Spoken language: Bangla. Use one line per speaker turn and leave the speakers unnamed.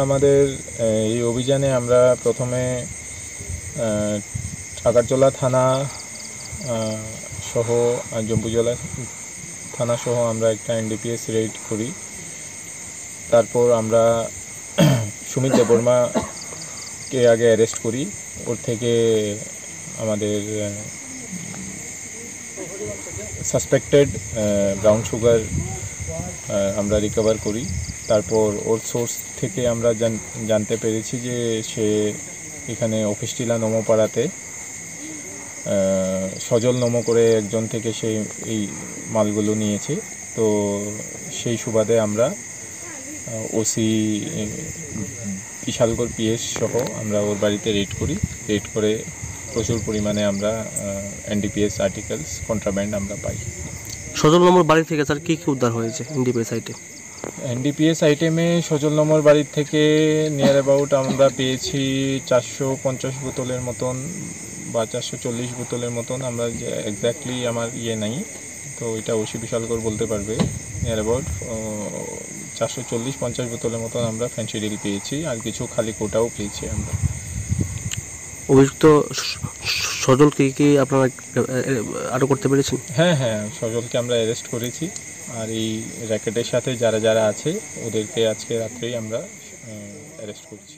আমাদের এই অভিযানে আমরা প্রথমে আগারজলা থানা সহ জম্বুজলা থানা সহ আমরা একটা এনডিপিএস রেড করি। তারপর আমরা সুমিত দেববর্মাকে আগে অ্যারেস্ট করি। ওর থেকে আমাদের সাসপেক্টেড ব্রাউন সুগার আমরা রিকভার করি। তারপর ওর সোর্স থেকে আমরা জানতে পেরেছি যে সে এখানে অফিসটিলা নমোপাড়াতে সজল নমো করে একজন থেকে সে এই মালগুলো নিয়েছে। তো সেই সুবাদে আমরা ওসি বিশালগড় পিএস সহ আমরা ওর বাড়িতে রেড করি। রেড করে প্রচুর পরিমাণে আমরা এনডিপিএস আর্টিকেলস কন্ট্রাব্যান্ড আমরা পাই।
সজল নম্বর বাড়ি থেকে স্যার কী কী উদ্ধার হয়েছে
এনডিপিএস আইটেমে সজল নম্বর বাড়ির থেকে নিয়ার অ্যাবাউট আমরা পেয়েছি 450 বোতলের মতন বা 440 বোতলের মতন। আমরা এক্স্যাক্টলি আমার নাই, তো এটা ওসি বিশালগড় বলতে পারবে। নিয়ার অ্যাবাউট 440-50 বোতলের মতন আমরা ফেন্সিডিল পেয়েছি, আর কিছু খালি কোটাও পেয়েছি আমরা।
অভিযুক্ত সজলকে কি আপনারা আটক করতে পেরেছেন?
হ্যাঁ, সজলকে আমরা অ্যারেস্ট করেছি। আর এই র্যাকেটের সাথে যারা যারা আছে ওদেরকে আজকে রাত্রেই আমরা অ্যারেস্ট করছি।